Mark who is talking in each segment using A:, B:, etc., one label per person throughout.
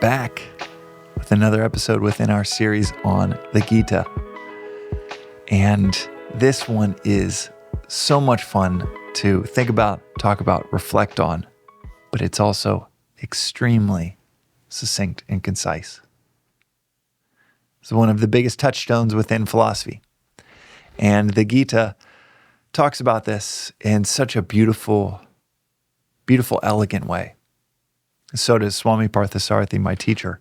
A: back with another episode within our series on the Gita. And this one is so much fun to think about, talk about, reflect on, but it's also extremely succinct and concise. It's one of the biggest touchstones within philosophy. And the Gita talks about this in such a beautiful, elegant way. So does Swami Parthasarathi, my teacher.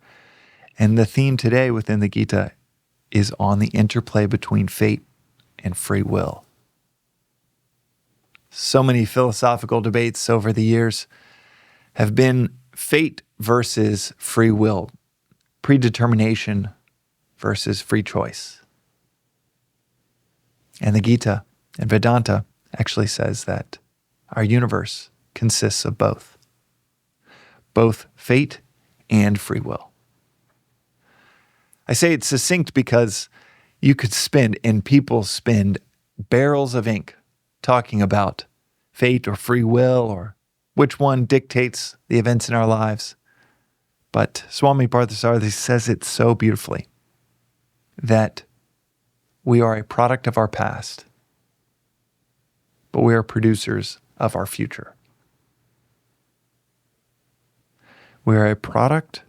A: And the theme today within the Gita is on the interplay between fate and free will. So many philosophical debates over the years have been fate versus free will, predetermination versus free choice. And the Gita and Vedanta actually says that our universe consists of both fate and free will. I say it's succinct because you could spend, and people spend, barrels of ink talking about fate or free will or which one dictates the events in our lives. But Swami Parthasarathi says it so beautifully that we are a product of our past, but we are producers of our future. We are a product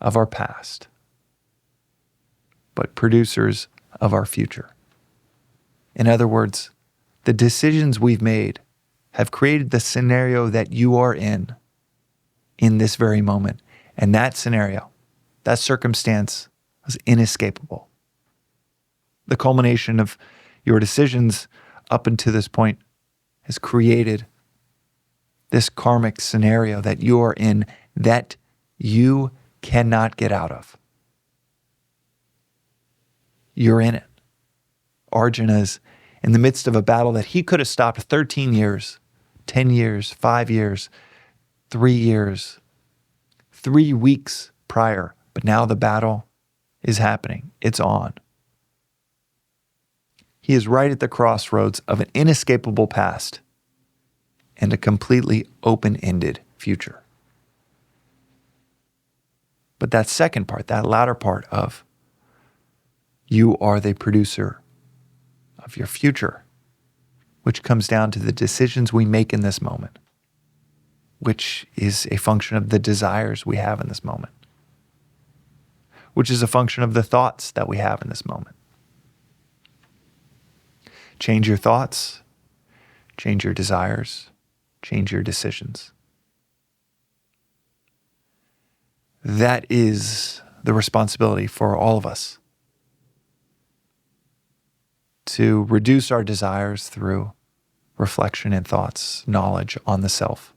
A: of our past, but producers of our future. In other words, the decisions we've made have created the scenario that you are in this very moment. And that scenario, that circumstance was inescapable. The culmination of your decisions up until this point has created this karmic scenario that you are in that you cannot get out of. You're in it. Arjuna's in the midst of a battle that he could have stopped 13 years, 10 years, 5 years, 3 years, 3 weeks prior. But now the battle is happening. It's on. He is right at the crossroads of an inescapable past and a completely open-ended future. But that second part, that latter part of you are the producer of your future, which comes down to the decisions we make in this moment, which is a function of the desires we have in this moment, which is a function of the thoughts that we have in this moment. Change your thoughts, change your desires, change your decisions. That is the responsibility for all of us. To reduce our desires through reflection and thoughts, knowledge on the self,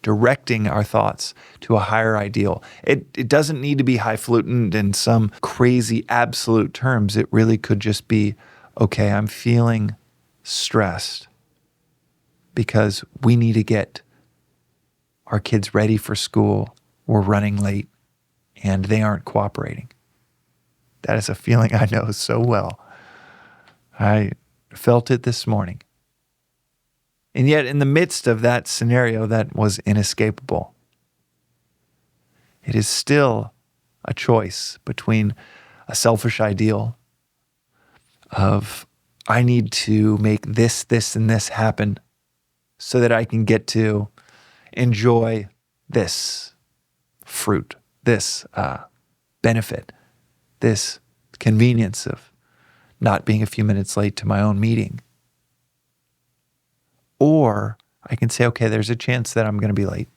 A: directing our thoughts to a higher ideal. It doesn't need to be highfalutin in some crazy absolute terms. It really could just be, okay, I'm feeling stressed because we need to get our kids ready for school. We're running late and they aren't cooperating. That is a feeling I know so well. I felt it this morning. And yet in the midst of that scenario that was inescapable, it is still a choice between a selfish ideal of I need to make this, and this happen so that I can get to enjoy this fruit, this benefit, this convenience of not being a few minutes late to my own meeting. Or I can say, okay, there's a chance that I'm going to be late.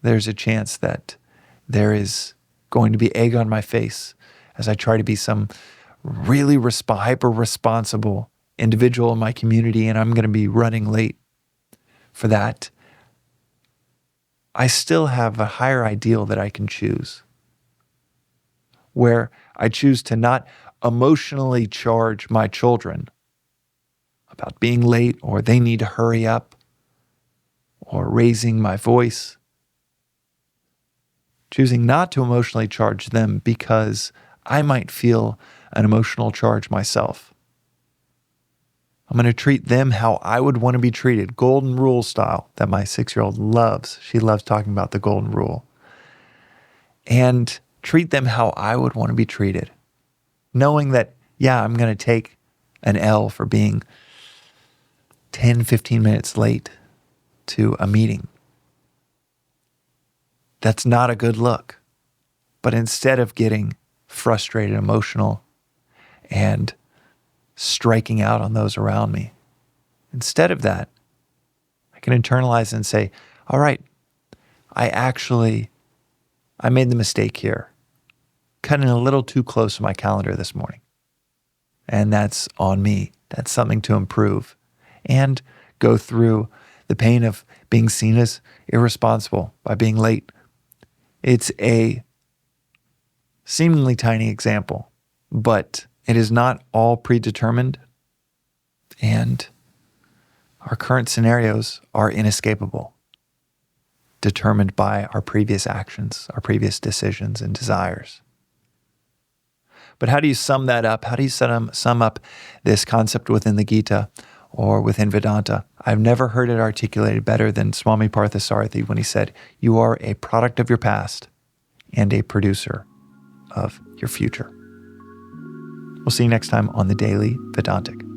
A: There's a chance that there is going to be egg on my face as I try to be some really hyper-responsible individual in my community, and I'm going to be running late for that. I still have a higher ideal that I can choose, where I choose to not emotionally charge my children about being late or they need to hurry up or raising my voice. Choosing not to emotionally charge them because I might feel an emotional charge myself. I'm going to treat them how I would want to be treated, golden rule style, that my 6-year-old loves. She loves talking about the golden rule. and treat them how I would want to be treated, knowing that, yeah, I'm going to take an L for being 10, 15 minutes late to a meeting. That's not a good look. But instead of getting frustrated, emotional, and striking out on those around me, instead of that, I can internalize and say, all right, I made the mistake here, cutting a little too close to my calendar this morning. And that's on me. That's something to improve. And go through the pain of being seen as irresponsible by being late. It's a seemingly tiny example, but it is not all predetermined. And our current scenarios are inescapable, determined by our previous actions, our previous decisions and desires. But how do you sum that up? How do you sum up this concept within the Gita or within Vedanta? I've never heard it articulated better than Swami Parthasarathi when he said, you are a product of your past and a producer of your future. We'll see you next time on the Daily Vedantic.